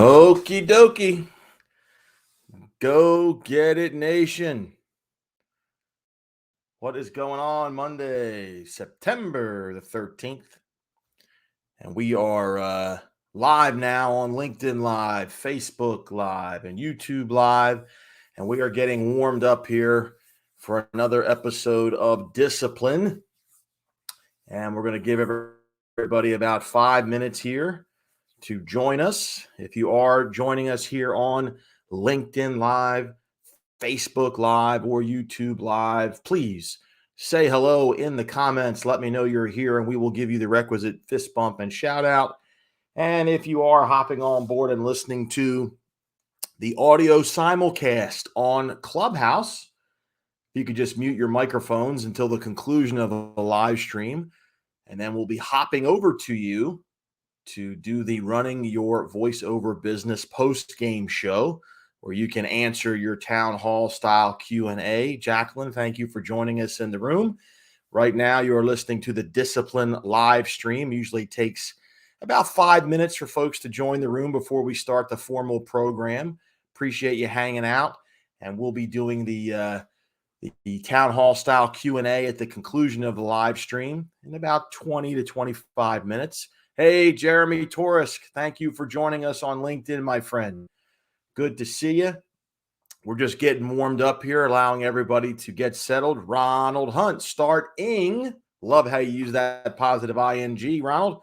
Okie dokie. Go get it, nation. What is going on Monday, September the 13th? And we are live now on LinkedIn Live, Facebook Live, and YouTube Live. And we are getting warmed up here for another episode of Discipline. And we're going to give everybody about 5 minutes here to join us. If you are joining us here on LinkedIn Live, Facebook Live, or YouTube Live, please say hello in the comments. Let me know you're here, and we will give you the requisite fist bump and shout out. And if you are hopping on board and listening to the audio simulcast on Clubhouse, you could just mute your microphones until the conclusion of the live stream, and then we'll be hopping over to you to do the Running Your Voiceover Business post-game show, where you can answer your town hall style Q&A. Jacqueline, thank you for joining us in the room. Right now, you are listening to the Discipline live stream. Usually takes about 5 minutes for folks to join the room before we start the formal program. Appreciate you hanging out, and we'll be doing the town hall style Q&A at the conclusion of the live stream in about 20 to 25 minutes. Hey, Jeremy Torres, thank you for joining us on LinkedIn, my friend. Good to see you. We're just getting warmed up here, allowing everybody to get settled. Ronald Hunt, start-ing. Love how you use that positive ing, Ronald.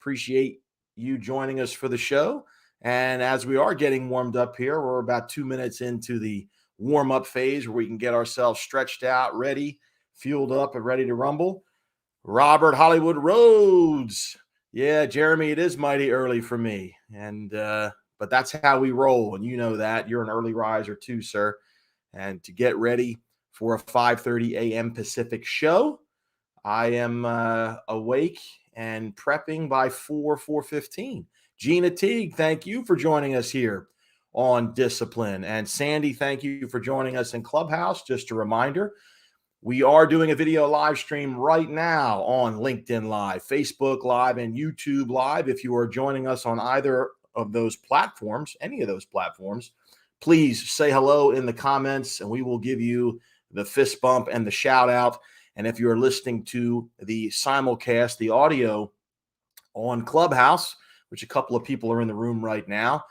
Appreciate you joining us for the show. And as we are getting warmed up here, we're about 2 minutes into the warm-up phase where we can get ourselves stretched out, ready, fueled up, and ready to rumble. Robert Hollywood Rhodes. Yeah, Jeremy, it is mighty early for me. And but that's how we roll, and you know that. You're an early riser too, sir. And to get ready for a 5:30 a.m. Pacific show, I am awake and prepping by 4:15. Gina Teague, thank you for joining us here on Discipline. And Sandy, thank you for joining us in Clubhouse. Just a reminder, we are doing a video live stream right now on LinkedIn Live, Facebook Live, and YouTube Live. If you are joining us on either of those platforms, any of those platforms, please say hello in the comments, and we will give you the fist bump and the shout out. And if you're listening to the simulcast, the audio on Clubhouse, which a couple of people are in the room right now,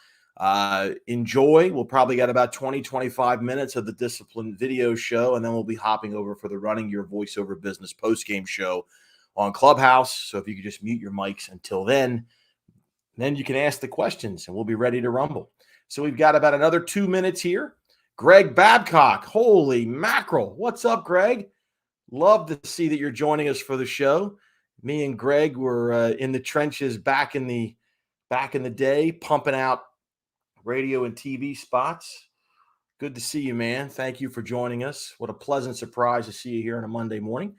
enjoy. We'll probably get about 20, 25 minutes of the Discipline video show, and then we'll be hopping over for the Running Your Voiceover Business post-game show on Clubhouse. So if you could just mute your mics until then you can ask the questions, and we'll be ready to rumble. So we've got about another 2 minutes here. Greg Babcock, holy mackerel. What's up, Greg? Love to see that you're joining us for the show. Me and Greg were in the trenches back in the day, pumping out radio and TV spots. Good to see you, man. Thank you for joining us. What a pleasant surprise to see you here on a Monday morning.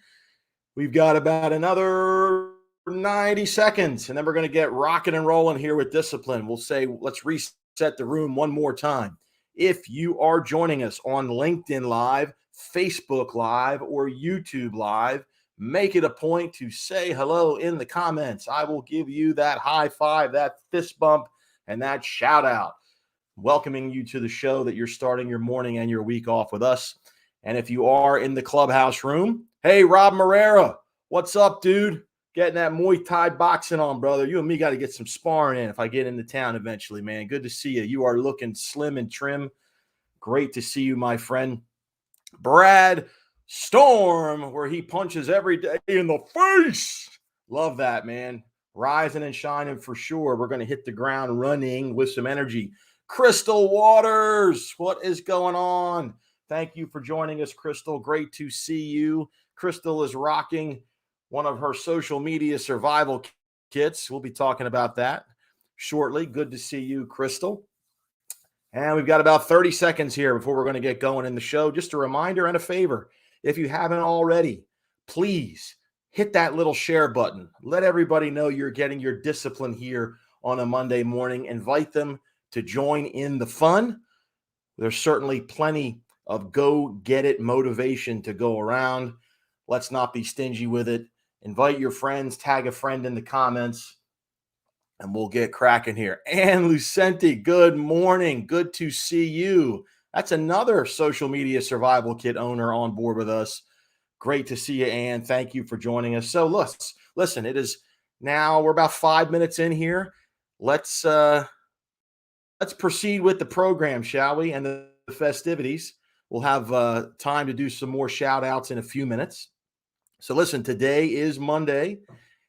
We've got about another 90 seconds, and then we're going to get rocking and rolling here with Discipline. We'll say, let's reset the room one more time. If you are joining us on LinkedIn Live, Facebook Live, or YouTube Live, make it a point to say hello in the comments. I will give you that high five, that fist bump, and that shout out, welcoming you to the show that you're starting your morning and your week off with us. And if you are in the Clubhouse room, hey, Rob Marrera, what's up, dude? Getting that Muay Thai boxing on, brother. You and me got to get some sparring in if I get into town eventually, man. Good to see you. You are looking slim and trim. Great to see you, my friend. Brad Storm, where he punches every day in the face. Love that, man. Rising and shining for sure. We're going to hit the ground running with some energy. Crystal Waters, what is going on? Thank you for joining us, Crystal. Great to see you. Crystal is rocking one of her social media survival kits. We'll be talking about that shortly. Good to see you, Crystal. And we've got about 30 seconds here before we're going to get going in the show. Just a reminder and a favor. If you haven't already, please hit that little share button. Let everybody know you're getting your Discipline here on a Monday morning. Invite them to join in the fun. There's certainly plenty of go get it motivation to go around. Let's not be stingy with it. Invite your friends, tag a friend in the comments. and we'll get cracking here. Ann Lucenti, good morning. Good to see you. That's another social media survival kit owner on board with us. Great to see you, Ann. Thank you for joining us. So listen, it is now, we're about 5 minutes in here. Let's proceed with the program, shall we? And the festivities. We'll have time to do some more shout outs in a few minutes. So listen, today is Monday.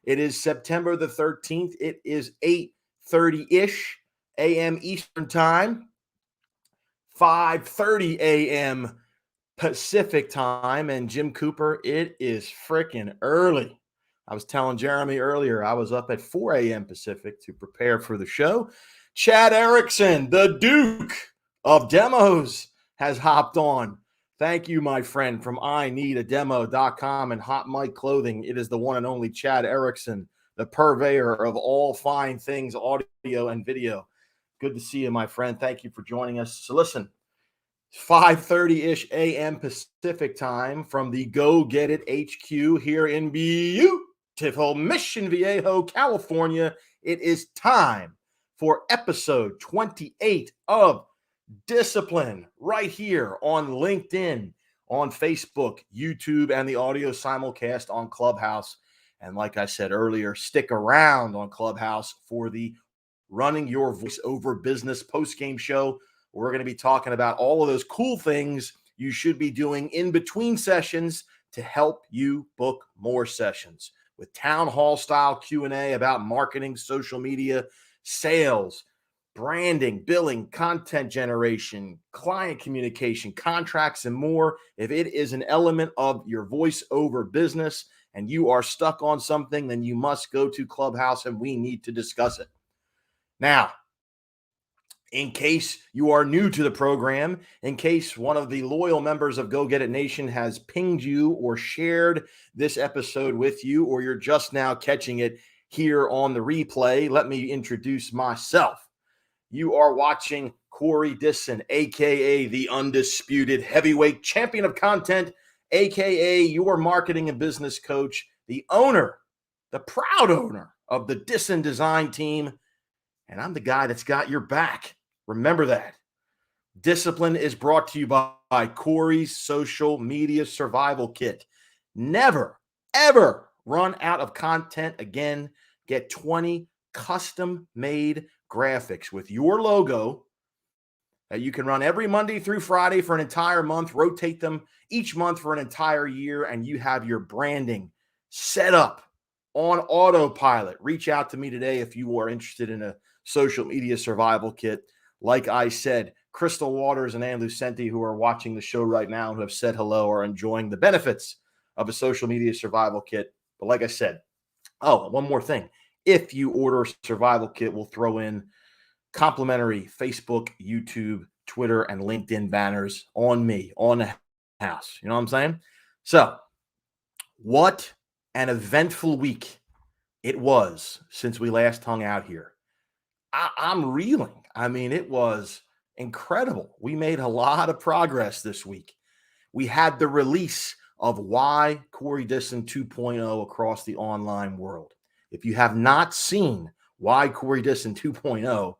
It is September the 13th. It is 8:30-ish a.m. Eastern Time, 5:30 a.m. Pacific Time. And Jim Cooper, it is freaking early. I was telling Jeremy earlier, I was up at 4 a.m. Pacific to prepare for the show. Chad Erickson, the Duke of Demos, has hopped on. Thank you, my friend, from ineedademo.com and Hot Mic Clothing. It is the one and only Chad Erickson, the purveyor of all fine things, audio and video. Good to see you, my friend. Thank you for joining us. So listen, 5:30-ish a.m. Pacific Time from the Go Get It HQ here in beautiful Mission Viejo, California. It is time for episode 28 of Discipline right here on LinkedIn, on Facebook, YouTube, and the audio simulcast on Clubhouse. And like I said earlier, stick around on Clubhouse for the Running Your Voiceover Business post-game show. We're going to be talking about all of those cool things you should be doing in between sessions to help you book more sessions with town hall style Q&A about marketing, social media, sales, branding, billing, content generation, client communication, contracts, and more. If it is an element of your voiceover business and you are stuck on something, then you must go to Clubhouse and we need to discuss it. Now, in case you are new to the program, in case one of the loyal members of Go Get It Nation has pinged you or shared this episode with you, or you're just now catching it here on the replay, let me introduce myself. You are watching Corey Dissin, a.k.a. the undisputed heavyweight champion of content, a.k.a. your marketing and business coach, the owner, the proud owner of the Dissin design team, and I'm the guy that's got your back. Remember that. Discipline is brought to you by Corey's Social Media Survival Kit. Never, ever run out of content again. Get 20 custom-made graphics with your logo that you can run every Monday through Friday for an entire month, rotate them each month for an entire year, and you have your branding set up on autopilot. Reach out to me today if you are interested in a social media survival kit. Like I said, Crystal Waters and Ann Lucenti, who are watching the show right now and who have said hello, are enjoying the benefits of a social media survival kit. But like I said, one more thing. If you order a survival kit, we'll throw in complimentary Facebook, YouTube, Twitter, and LinkedIn banners on me, on the house. You know what I'm saying? So, what an eventful week it was since we last hung out here. I'm reeling. I mean, it was incredible. We made a lot of progress this week. We had the release of Why Corey Dissin 2.0 across the online world. If you have not seen Why Corey Dissin 2.0,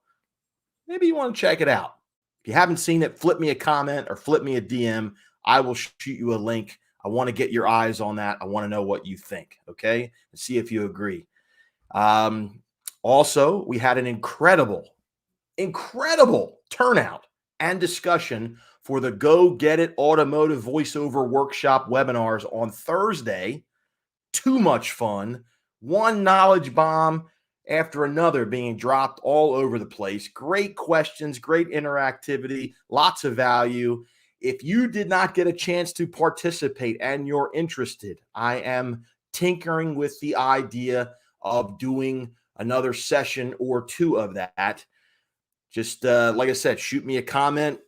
maybe you want to check it out. If you haven't seen it, flip me a comment or flip me a DM. I will shoot you a link. I want to get your eyes on that. I want to know what you think, okay? And see if you agree. Also, we had an incredible turnout and discussion for the Go Get It Automotive Voiceover Workshop webinars on Thursday. Too much fun. One knowledge bomb after another being dropped all over the place. Great questions, great interactivity, lots of value. If you did not get a chance to participate and you're interested, I am tinkering with the idea of doing another session or two of that. Just like I said, shoot me a comment,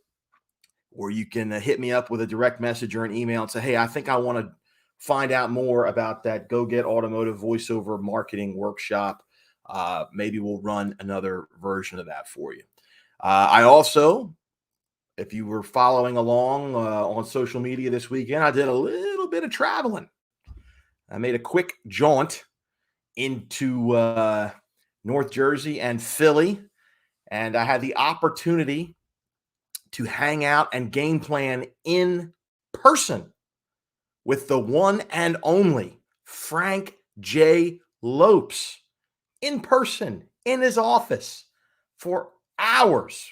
or you can hit me up with a direct message or an email and say, hey, I think I want to find out more about that Go Get Automotive Voiceover Marketing Workshop. Maybe we'll run another version of that for you. I also, if you were following along on social media this weekend, I did a little bit of traveling. I made a quick jaunt into North Jersey, and Philly. And I had the opportunity to hang out and game plan in person with the one and only Frank J. Lopes in person in his office for hours.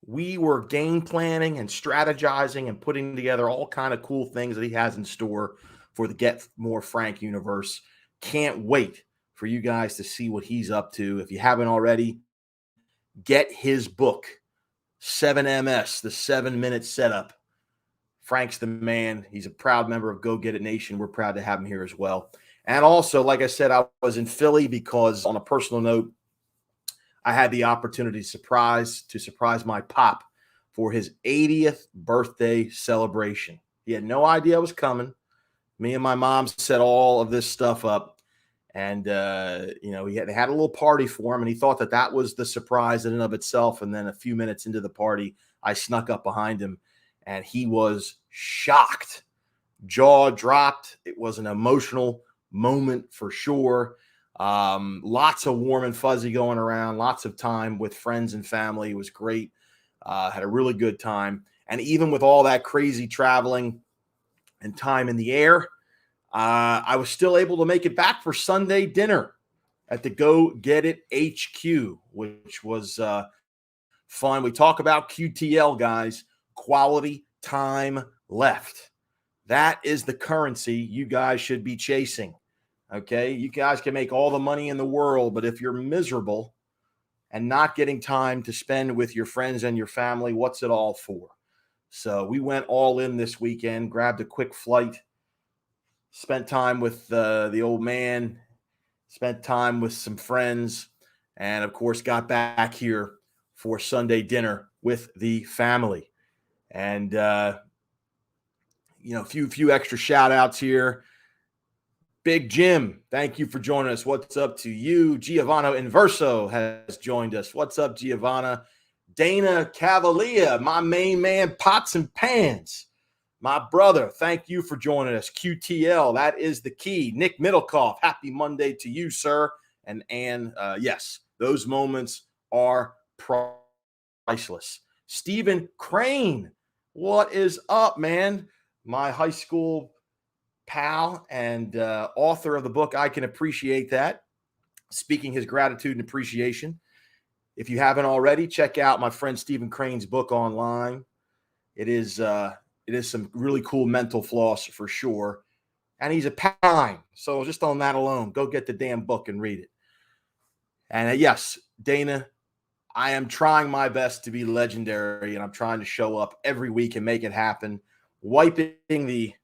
We were game planning and strategizing and putting together all kind of cool things that he has in store for the Get More Frank universe. Can't wait for you guys to see what he's up to. If you haven't already, get his book, 7MS, the 7-minute setup. Frank's the man. He's a proud member of Go Get It Nation. We're proud to have him here as well. And also, like I said, I was in Philly because, on a personal note, I had the opportunity to surprise my pop for his 80th birthday celebration. He had no idea I was coming. Me and my mom set all of this stuff up. And, they had a little party for him, and he thought that was the surprise in and of itself. And then a few minutes into the party, I snuck up behind him, and he was shocked, jaw dropped. It was an emotional moment for sure. Lots of warm and fuzzy going around, lots of time with friends and family. It was great. Had a really good time. And even with all that crazy traveling and time in the air, I was still able to make it back for Sunday dinner at the Go Get It HQ, which was fun. We talk about QTL, guys, quality time left. That is the currency you guys should be chasing. Okay, you guys can make all the money in the world, but if you're miserable and not getting time to spend with your friends and your family, what's it all for? So we went all in this weekend, grabbed a quick flight, spent time with the old man, spent time with some friends, and of course got back here for Sunday dinner with the family. And a few extra shout outs here. Big Jim, thank you for joining us. What's up to you? Giovanna Inverso has joined us. What's up, Giovanna? Dana Cavalier, my main man, Pots and Pans. My brother, thank you for joining us. QTL, that is the key. Nick Middlecoff, happy Monday to you, sir. And Ann, yes, those moments are priceless. Stephen Crane, what is up, man? My high school pal and author of the book, I Can Appreciate That, speaking his gratitude and appreciation. If you haven't already, check out my friend Stephen Crane's book online. It is some really cool mental floss for sure. And he's a pine. So just on that alone, go get the damn book and read it. And yes, Dana, I am trying my best to be legendary, and I'm trying to show up every week and make it happen. Wiping the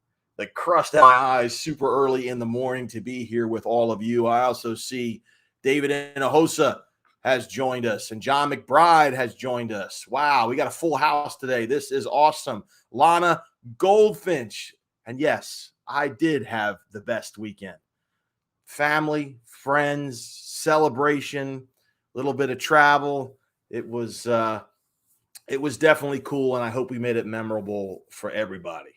crust out of my eyes super early in the morning to be here with all of you. I also see David Inahosa has joined us, and John McBride has joined us. Wow, we got a full house today. This is awesome. Lana Goldfinch. And yes, I did have the best weekend. Family, friends, celebration, a little bit of travel. It was definitely cool, and I hope we made it memorable for everybody.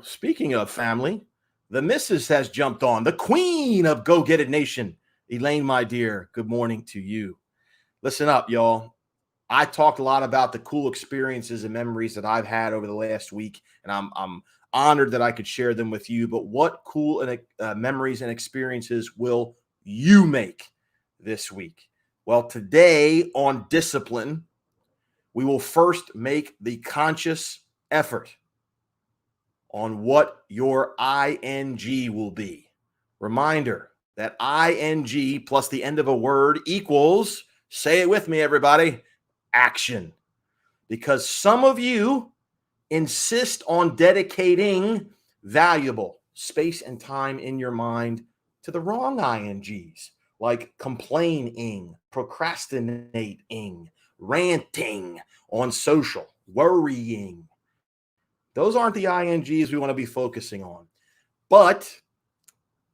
Speaking of family, the missus has jumped on. The queen of Go Get It Nation. Elaine, my dear, good morning to you. Listen up, y'all. I talked a lot about the cool experiences and memories that I've had over the last week, and I'm honored that I could share them with you. But what cool memories and experiences will you make this week? Well, today on Discipline, we will first make the conscious effort on what your ING will be. Reminder that ING plus the end of a word equals, say it with me, everybody, action. Because some of you insist on dedicating valuable space and time in your mind to the wrong INGs, like complaining, procrastinating, ranting on social, worrying. Those aren't the INGs we want to be focusing on. But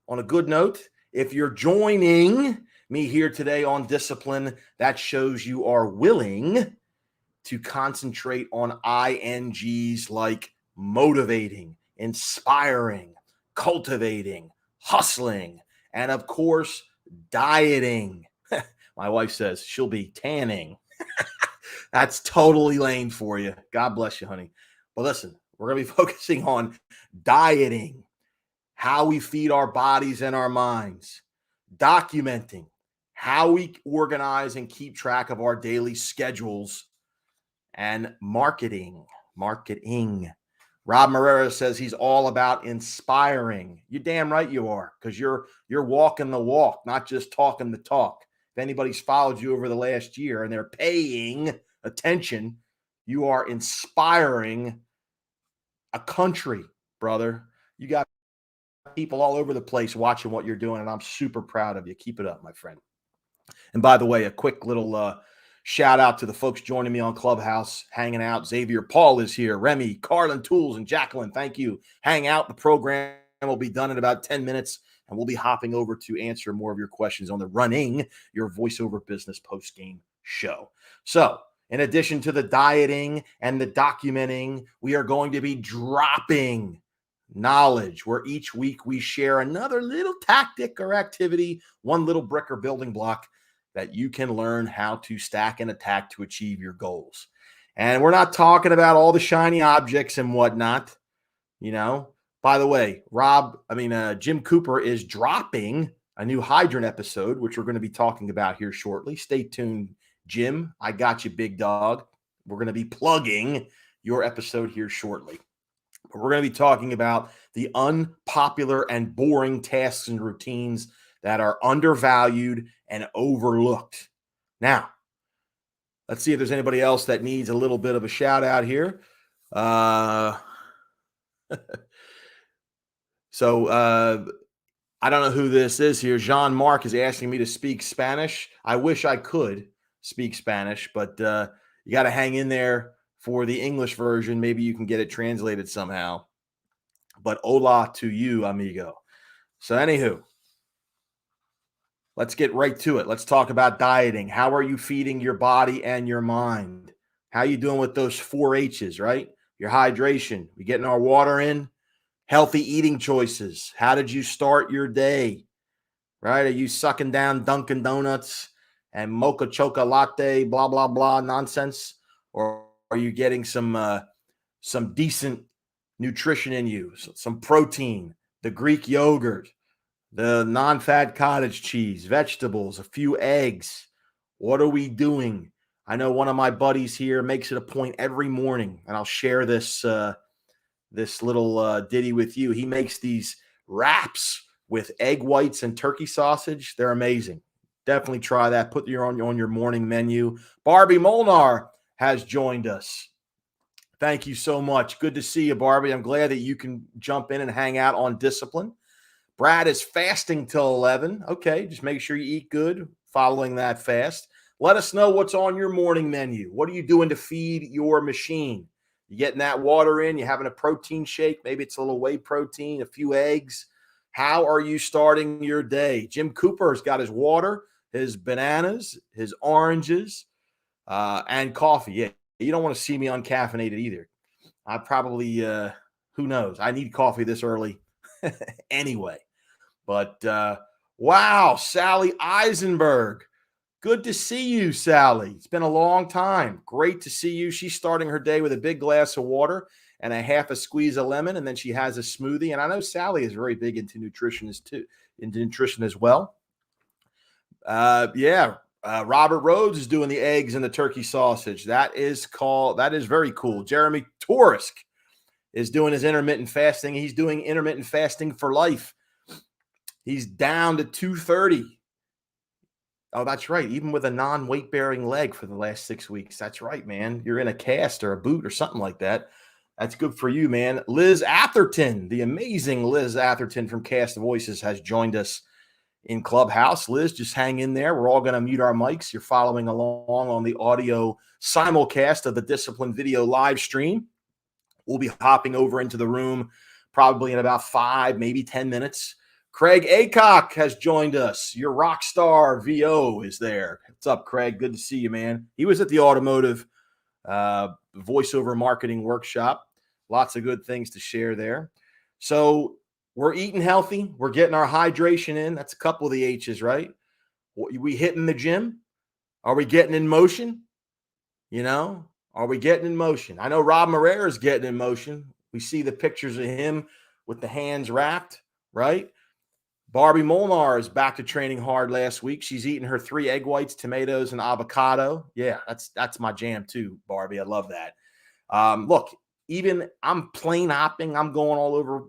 on a good note, if you're joining me here today on Discipline, that shows you are willing to concentrate on INGs like motivating, inspiring, cultivating, hustling, and of course, dieting. My wife says she'll be tanning. That's totally lame for you. God bless you, honey. But listen, we're going to be focusing on dieting, how we feed our bodies and our minds, documenting, how we organize and keep track of our daily schedules, and marketing. Rob Morera says he's all about inspiring. You're damn right you are, because you're walking the walk, not just talking the talk. If anybody's followed you over the last year and they're paying attention, you are inspiring a country, brother. You got people all over the place watching what you're doing, and I'm super proud of you. Keep it up, my friend. And by the way, a quick little shout out to the folks joining me on Clubhouse, hanging out. Xavier Paul is here. Remy, Carlin Tools, and Jacqueline, thank you. Hang out. The program will be done in about 10 minutes, and we'll be hopping over to answer more of your questions on the Running Your Voiceover Business post-game show. So, in addition to the dieting and the documenting, we are going to be dropping knowledge, where each week we share another little tactic or activity, one little brick or building block that you can learn how to stack and attack to achieve your goals. And we're not talking about all the shiny objects and whatnot. You know, by the way, Jim Cooper is dropping a new Hydrant episode, which we're going to be talking about here shortly. Stay tuned, Jim. I got you, big dog. We're going to be plugging your episode here shortly. But we're going to be talking about the unpopular and boring tasks and routines that are undervalued and overlooked. Now, let's see if there's anybody else that needs a little bit of a shout out here. So I don't know who this is here. Jean-Marc is asking me to speak Spanish. I wish I could speak Spanish, but you got to hang in there for the English version. Maybe you can get it translated somehow. But hola to you, amigo. So anywho, let's get right to it. Let's talk about dieting. How are you feeding your body and your mind? How you doing with those 4 H's, right? Your hydration. We getting our water in? Healthy eating choices. How did you start your day? Right? Are you sucking down Dunkin' Donuts and mocha choca latte, blah, blah, blah nonsense? Or are you getting some decent nutrition in you? Some protein, the Greek yogurt, the non-fat cottage cheese, vegetables, a few eggs. What are we doing? I know one of my buddies here makes it a point every morning, and I'll share this little ditty with you. He makes these wraps with egg whites and turkey sausage. They're amazing. Definitely try that. Put your on your morning menu. Barbie Molnar has joined us. Thank you so much. Good to see you, Barbie. I'm glad that you can jump in and hang out on Discipline. Brad is fasting till 11. Okay, just make sure you eat good following that fast. Let us know what's on your morning menu. What are you doing to feed your machine? You getting that water in? You having a protein shake? Maybe it's a little whey protein, a few eggs. How are you starting your day? Jim Cooper's got his water, his bananas, his oranges, and coffee. Yeah, you don't want to see me uncaffeinated either. I probably, who knows? I need coffee this early anyway. But wow, Sally Eisenberg. Good to see you, Sally. It's been a long time. Great to see you. She's starting her day with a big glass of water and a half a squeeze of lemon, and then she has a smoothie. And I know Sally is very big into nutrition as well. Robert Rhodes is doing the eggs and the turkey sausage. That is very cool. Jeremy Torisk is doing his intermittent fasting. He's doing intermittent fasting for life. He's down to 230. Oh, that's right. Even with a non-weight-bearing leg for the last 6 weeks. That's right, man. You're in a cast or a boot or something like that. That's good for you, man. Liz Atherton, the amazing Liz Atherton from Cast Voices, has joined us in Clubhouse. Liz, just hang in there. We're all going to mute our mics. You're following along on the audio simulcast of the Discipline video live stream. We'll be hopping over into the room probably in about 5, maybe 10 minutes. Craig Acock has joined us. Your rock star VO is there. What's up, Craig? Good to see you, man. He was at the automotive voiceover marketing workshop. Lots of good things to share there. So we're eating healthy. We're getting our hydration in. That's a couple of the H's, right? We hitting the gym? Are we getting in motion? Are we getting in motion? I know Rob Moreira is getting in motion. We see the pictures of him with the hands wrapped, right? Barbie Molnar is back to training hard last week. She's eating her 3 egg whites, tomatoes, and avocado. Yeah, that's my jam too, Barbie. I love that. Look, even I'm plane hopping. I'm going all over,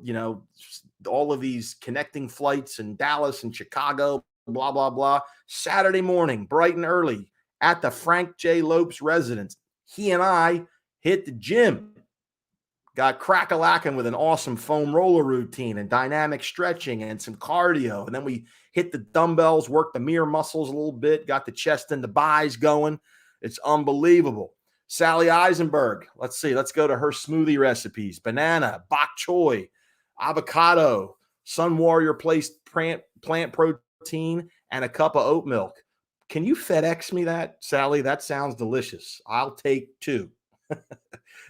all of these connecting flights in Dallas and Chicago, blah, blah, blah. Saturday morning, bright and early at the Frank J. Lopes residence. He and I hit the gym. Got crack-a-lacking with an awesome foam roller routine and dynamic stretching and some cardio. And then we hit the dumbbells, worked the mirror muscles a little bit, got the chest and the buys going. It's unbelievable. Sally Eisenberg, let's see. Let's go to her smoothie recipes. Banana, bok choy, avocado, Sun Warrior Place plant protein, and a cup of oat milk. Can you FedEx me that, Sally? That sounds delicious. I'll take 2.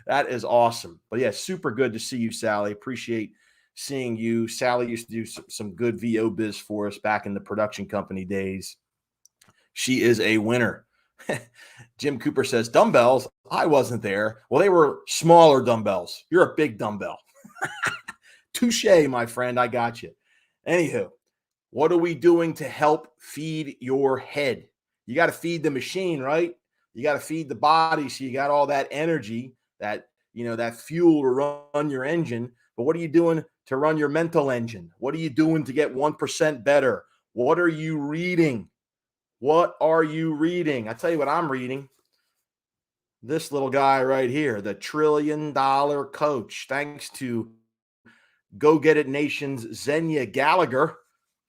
That is awesome. But yeah, super good to see you, Sally. Appreciate seeing you. Sally used to do some good VO biz for us back in the production company days. She is a winner. Jim Cooper says, dumbbells? I wasn't there. Well, they were smaller dumbbells. You're a big dumbbell. Touche, my friend. I got you. Anywho, what are we doing to help feed your head? You got to feed the machine, right? You got to feed the body so you got all that energy, that fuel to run your engine. But what are you doing to run your mental engine? What are you doing to get 1% better? What are you reading? What are you reading? I tell you what I'm reading. This little guy right here, the $1 Trillion Coach. Thanks to Go Get It Nation's Xenia Gallagher,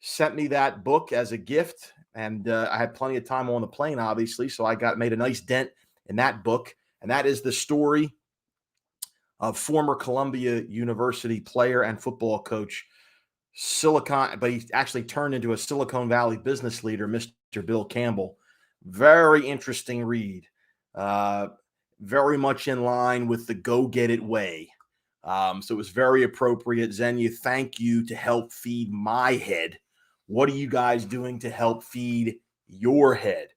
sent me that book as a gift. And I had plenty of time on the plane, obviously. So I made a nice dent in that book. And that is the story of former Columbia University player and football coach, but he actually turned into a Silicon Valley business leader, Mr. Bill Campbell. Very interesting read. Very much in line with the Go Get It way. So it was very appropriate. Xenia, thank you to help feed my head. What are you guys doing to help feed your head?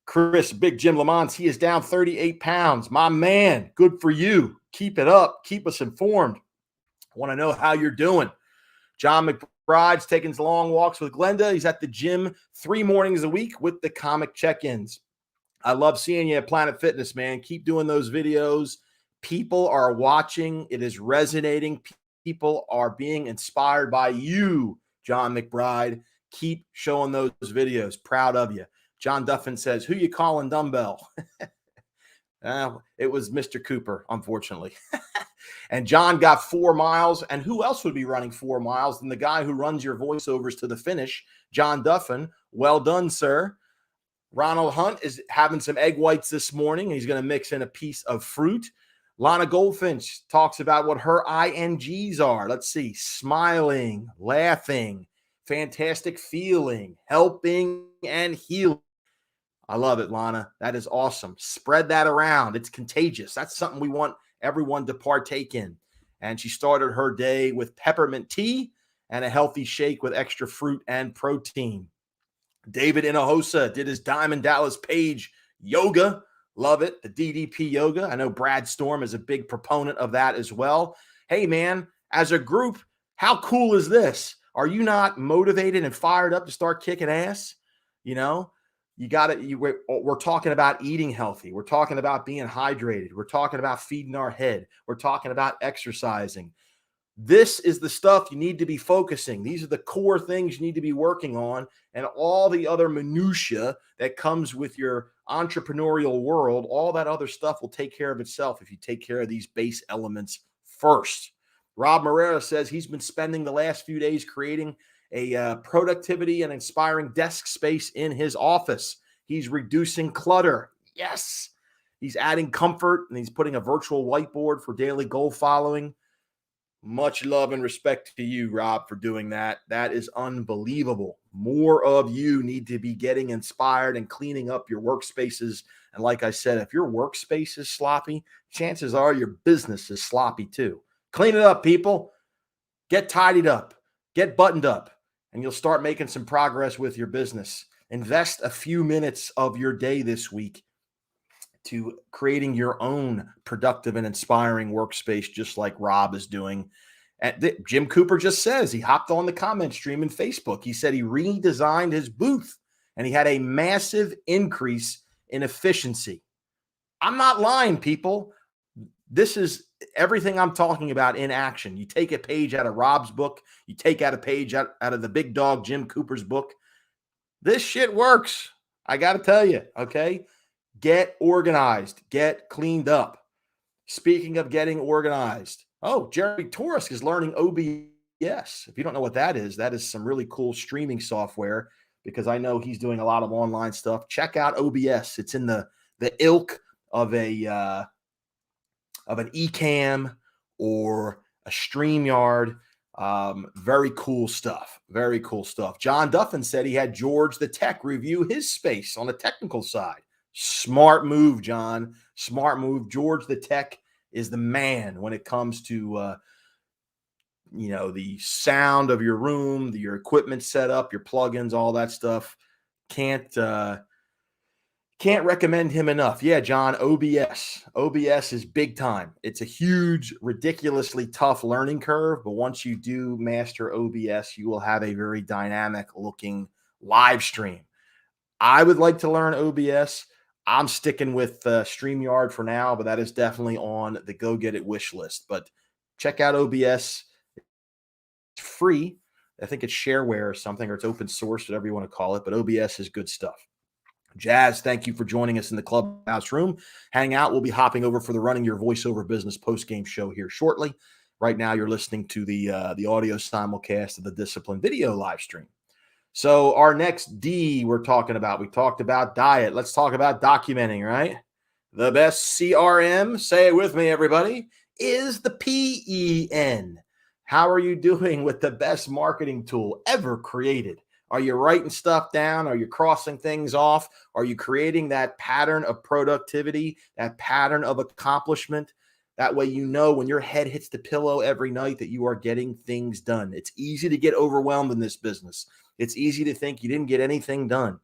Chris, Big Jim Lamont, he is down 38 pounds. My man, good for you. Keep it up. Keep us informed. I want to know how you're doing. John McBride's taking long walks with Glenda. He's at the gym 3 mornings a week with the comic check-ins. I love seeing you at Planet Fitness, man. Keep doing those videos. People are watching. It is resonating. People are being inspired by you, John McBride. Keep showing those videos. Proud of you. John Duffin says, who you calling dumbbell? It was Mr. Cooper, unfortunately. And John got 4 miles. And who else would be running 4 miles than the guy who runs your voiceovers to the finish, John Duffin? Well done, sir. Ronald Hunt is having some egg whites this morning. He's going to mix in a piece of fruit. Lana Goldfinch talks about what her INGs are. Let's see. Smiling, laughing, fantastic feeling, helping, and healing. I love it, Lana. That is awesome. Spread that around. It's contagious. That's something we want everyone to partake in. And she started her day with peppermint tea and a healthy shake with extra fruit and protein. David Inahosa did his Diamond Dallas Page yoga. Love it. The DDP yoga. I know Brad Storm is a big proponent of that as well. Hey, man, as a group, how cool is this? Are you not motivated and fired up to start kicking ass? We're talking about eating healthy. We're talking about being hydrated. We're talking about feeding our head. We're talking about exercising. This is the stuff you need to be focusing. These are the core things you need to be working on, and all the other minutia that comes with your entrepreneurial world, all that other stuff will take care of itself if you take care of these base elements first. Rob Moreira says he's been spending the last few days creating a productivity and inspiring desk space in his office. He's reducing clutter. Yes. He's adding comfort, and he's putting a virtual whiteboard for daily goal following. Much love and respect to you, Rob, for doing that. That is unbelievable. More of you need to be getting inspired and cleaning up your workspaces. And like I said, if your workspace is sloppy, chances are your business is sloppy too. Clean it up, people. Get tidied up. Get buttoned up. And you'll start making some progress with your business. Invest a few minutes of your day this week to creating your own productive and inspiring workspace, just like Rob is doing. And Jim Cooper just says he hopped on the comment stream in Facebook. He said he redesigned his booth and he had a massive increase in efficiency. I'm not lying, people. This is everything I'm talking about in action. You take a page out of Rob's book, you take out a page out of the big dog Jim Cooper's book. This shit works. I got to tell you, okay? Get organized, get cleaned up. Speaking of getting organized, Jeremy Torres is learning OBS. If you don't know what that is some really cool streaming software, because I know he's doing a lot of online stuff. Check out OBS. It's in the ilk of an Ecamm or a StreamYard. Very cool stuff. Very cool stuff. John Duffin said he had George the Tech review his space on the technical side. Smart move, John. Smart move. George the Tech is the man when it comes to the sound of your room, your equipment setup, your plugins, all that stuff. Can't recommend him enough. Yeah, John, OBS. OBS is big time. It's a huge, ridiculously tough learning curve, but once you do master OBS, you will have a very dynamic looking live stream. I would like to learn OBS. I'm sticking with StreamYard for now, but that is definitely on the go get it wish list. But check out OBS. It's free. I think it's shareware or something, or it's open source, whatever you want to call it. But OBS is good stuff. Jazz, thank you for joining us in the Clubhouse room. Hang out. We'll be hopping over for the Running Your Voiceover Business post-game show here shortly. Right now, you're listening to the audio simulcast of the Discipline video live stream. So our next D we talked about diet. Let's talk about documenting, right? The best CRM, say it with me, everybody, is the PEN. How are you doing with the best marketing tool ever created? Are you writing stuff down? Are you crossing things off? Are you creating that pattern of productivity, that pattern of accomplishment? That way, you know, when your head hits the pillow every night that you are getting things done. It's easy to get overwhelmed in this business. It's easy to think you didn't get anything done.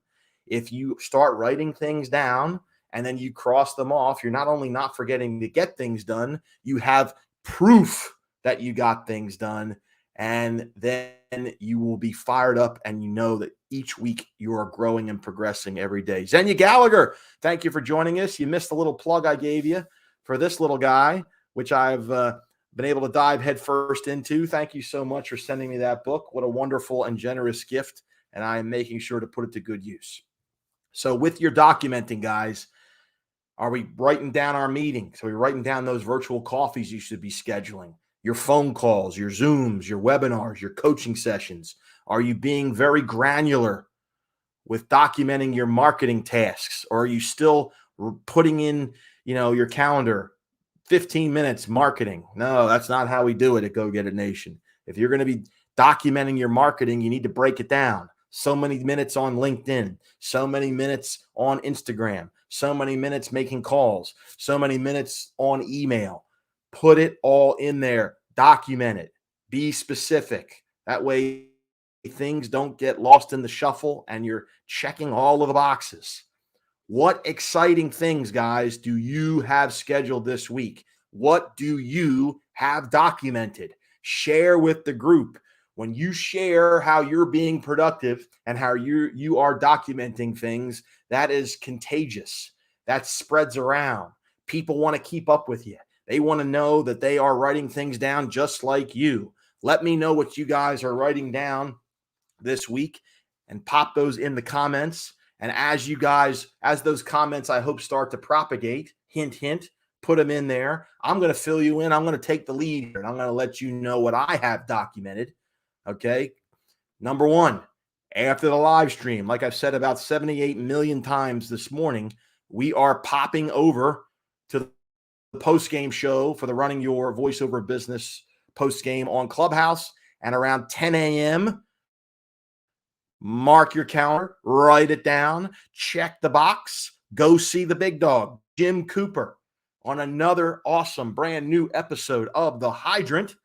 If you start writing things down and then you cross them off, you're not only not forgetting to get things done, you have proof that you got things done. And then you will be fired up and you know that each week you are growing and progressing every day. Xenia Gallagher, thank you for joining us. You missed a little plug I gave you for this little guy, which I've been able to dive headfirst into. Thank you so much for sending me that book. What a wonderful and generous gift. And I am making sure to put it to good use. So with your documenting, guys, are we writing down our meetings? Are we writing down those virtual coffees you should be scheduling? Your phone calls, your Zooms, your webinars, your coaching sessions? Are you being very granular with documenting your marketing tasks? Or are you still putting in, your calendar, 15 minutes marketing? No, that's not how we do it at Go Get It Nation. If you're going to be documenting your marketing, you need to break it down. So many minutes on LinkedIn, so many minutes on Instagram, so many minutes making calls, so many minutes on email. Put it all in there. Document it. Be specific. That way things don't get lost in the shuffle and you're checking all of the boxes. What exciting things, guys, do you have scheduled this week? What do you have documented? Share with the group. When you share how you're being productive and how you are documenting things, that is contagious. That spreads around. People want to keep up with you. They want to know that they are writing things down just like you. Let me know what you guys are writing down this week and pop those in the comments. And as those comments, I hope, start to propagate, hint, hint, put them in there. I'm going to fill you in. I'm going to take the lead here, and I'm going to let you know what I have documented. Okay. Number one, after the live stream, like I've said about 78 million times this morning, we are popping over to the post-game show for the Running Your Voiceover Business post-game on Clubhouse. And around 10 a.m., mark your calendar, write it down, check the box, go see the big dog, Jim Cooper, on another awesome brand new episode of The Hydrant.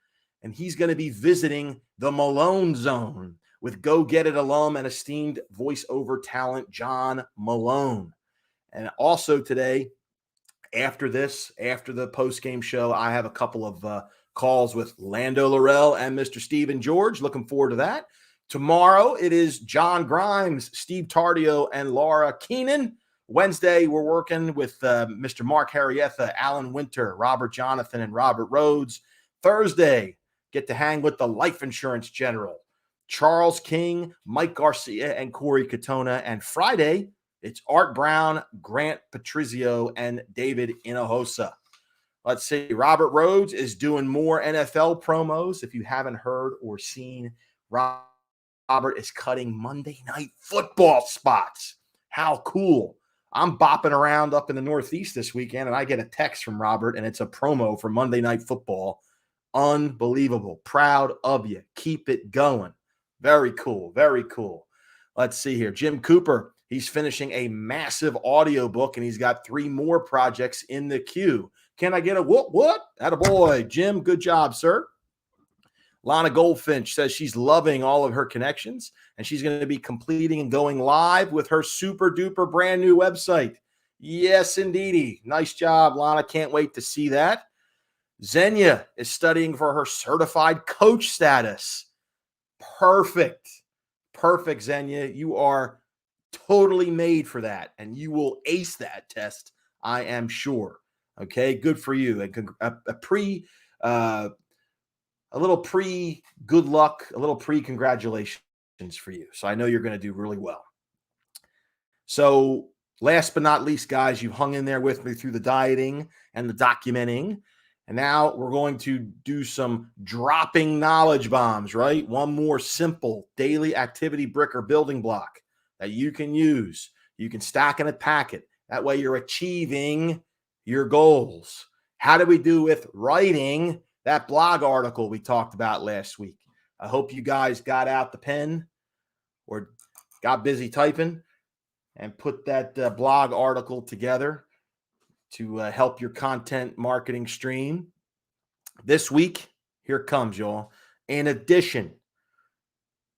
And he's going to be visiting the Malone Zone, with Go Get It alum and esteemed voiceover talent, John Malone. And also today, after the post-game show, I have a couple of calls with Lando Laurel and Mr. Stephen George. Looking forward to that. Tomorrow, it is John Grimes, Steve Tardio, and Laura Keenan. Wednesday, we're working with Mr. Mark Harrietha, Alan Winter, Robert Jonathan, and Robert Rhodes. Thursday, get to hang with the life insurance general, Charles King, Mike Garcia, and Corey Katona. And Friday, it's Art Brown, Grant Patrizio, and David Hinojosa. Let's see. Robert Rhodes is doing more NFL promos. If you haven't heard or seen, Robert is cutting Monday Night Football spots. How cool. I'm bopping around up in the Northeast this weekend, and I get a text from Robert, and it's a promo for Monday Night Football. Unbelievable. Proud of you. Keep it going. Very cool. Very cool. Let's see here. Jim Cooper, he's finishing a massive audiobook, and he's got 3 more projects in the queue. Can I get a what? Attaboy. Jim, good job, sir. Lana Goldfinch says she's loving all of her connections, and she's going to be completing and going live with her super duper brand new website. Yes, indeedy. Nice job, Lana. Can't wait to see that. Xenia is studying for her certified coach status. Perfect. Perfect, Xenia. You are totally made for that, and you will ace that test, I am sure. Okay, good for you. And a little pre-good luck, a little pre-congratulations for you. So I know you're going to do really well. So last but not least, guys, you hung in there with me through the dieting and the documenting. And now we're going to do some dropping knowledge bombs, right? One more simple daily activity brick or building block that you can use. You can stack and attack it. That way you're achieving your goals. How do we do with writing that blog article we talked about last week? I hope you guys got out the pen or got busy typing and put that blog article together to help your content marketing stream. This week, here it comes, y'all. In addition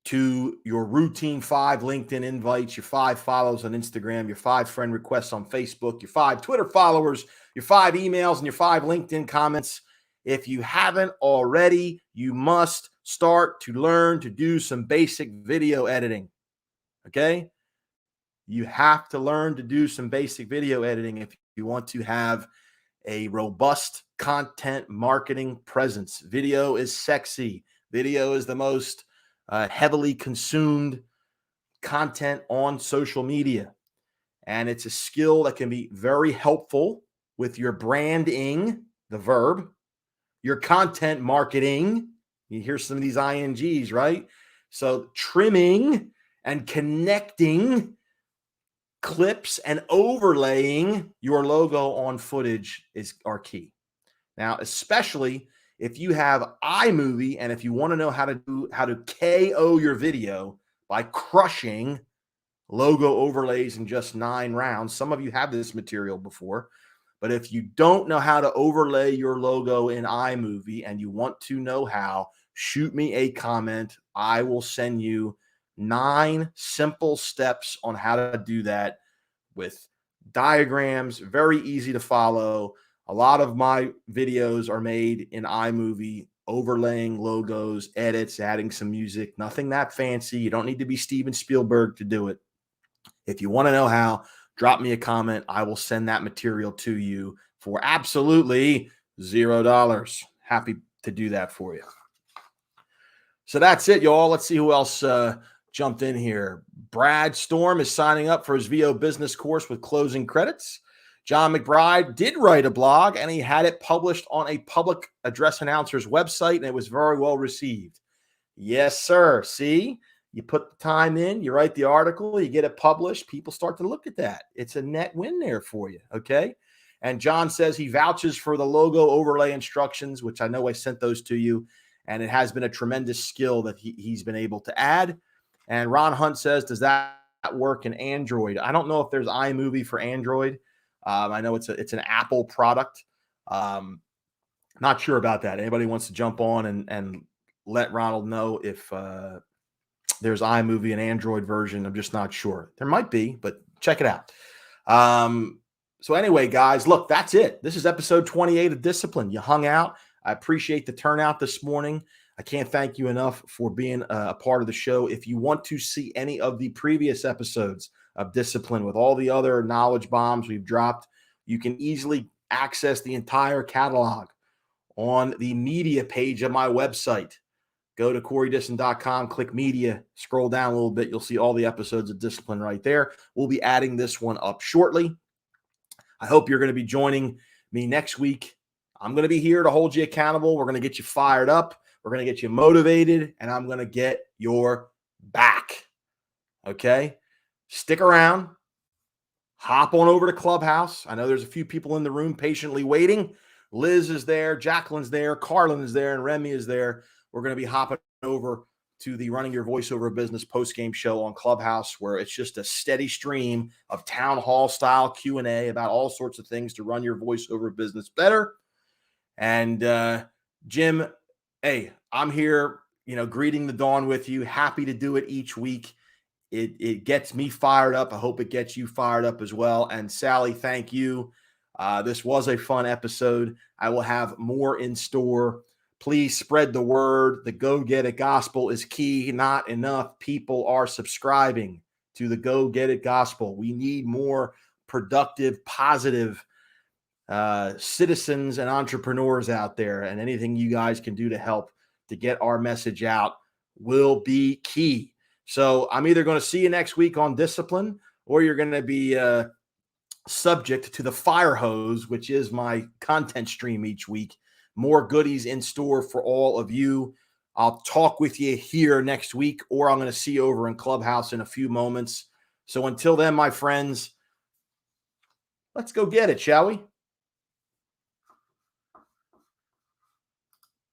to your routine 5 LinkedIn invites, your 5 follows on Instagram, your 5 friend requests on Facebook, your 5 Twitter followers, your 5 emails, and your 5 LinkedIn comments, if you haven't already, you must start to learn to do some basic video editing. Okay? You have to learn to do some basic video editing if you want to have a robust content marketing presence. Video is sexy. Video is the most heavily consumed content on social media. And it's a skill that can be very helpful with your branding, the verb, your content marketing. You hear some of these INGs, right? So trimming and connecting clips and overlaying your logo on footage are key. Now, especially if you have iMovie and if you want to know how to KO your video by crushing logo overlays in just 9 rounds. Some of you have this material before, but if you don't know how to overlay your logo in iMovie and you want to know how, shoot me a comment. I will send you 9 simple steps on how to do that with diagrams, very easy to follow. A lot of my videos are made in iMovie, overlaying logos, edits, adding some music, nothing that fancy. You don't need to be Steven Spielberg to do it. If you want to know how, drop me a comment. I will send that material to you for absolutely $0. Happy to do that for you. So that's it, y'all. Let's see who else jumped in here. Brad Storm is signing up for his VO business course with closing credits. John McBride did write a blog, and he had it published on a public address announcer's website, and it was very well received. Yes, sir. See, you put the time in, you write the article, you get it published, people start to look at that. It's a net win there for you, okay? And John says he vouches for the logo overlay instructions, which I know I sent those to you, and it has been a tremendous skill that he's been able to add. And Ron Hunt says, does that work in Android? I don't know if there's iMovie for Android. I know it's an Apple product. Not sure about that. Anybody wants to jump on and let Ronald know if there's iMovie, an Android version. I'm just not sure. There might be, but check it out. So anyway, guys, look, that's it. This is episode 28 of Discipline. You hung out. I appreciate the turnout this morning. I can't thank you enough for being a part of the show. If you want to see any of the previous episodes of Discipline with all the other knowledge bombs we've dropped, you can easily access the entire catalog on the media page of my website. Go to CoreyDissin.com, click media, scroll down a little bit. You'll see all the episodes of Discipline right there. We'll be adding this one up shortly. I hope you're going to be joining me next week. I'm going to be here to hold you accountable. We're going to get you fired up. We're going to get you motivated, and I'm going to get your back. Okay? Stick around. Hop on over to Clubhouse. I know there's a few people in the room patiently waiting. Liz is there, Jacqueline's there, Carlin is there, and Remy is there. We're going to be hopping over to the Running Your Voiceover Business post-game show on Clubhouse, where it's just a steady stream of town hall style Q&A about all sorts of things to run your voiceover business better. And Jim, hey, I'm here, greeting the dawn with you. Happy to do it each week. It gets me fired up. I hope it gets you fired up as well. And Sally, thank you. This was a fun episode. I will have more in store. Please spread the word. The Go Get It Gospel is key. Not enough people are subscribing to the Go Get It Gospel. We need more productive, positive citizens and entrepreneurs out there. And anything you guys can do to help to get our message out will be key. So I'm either going to see you next week on Discipline, or you're going to be subject to the fire hose, which is my content stream each week. More goodies in store for all of you. I'll talk with you here next week, or I'm going to see you over in Clubhouse in a few moments. So until then, my friends, let's go get it, shall we?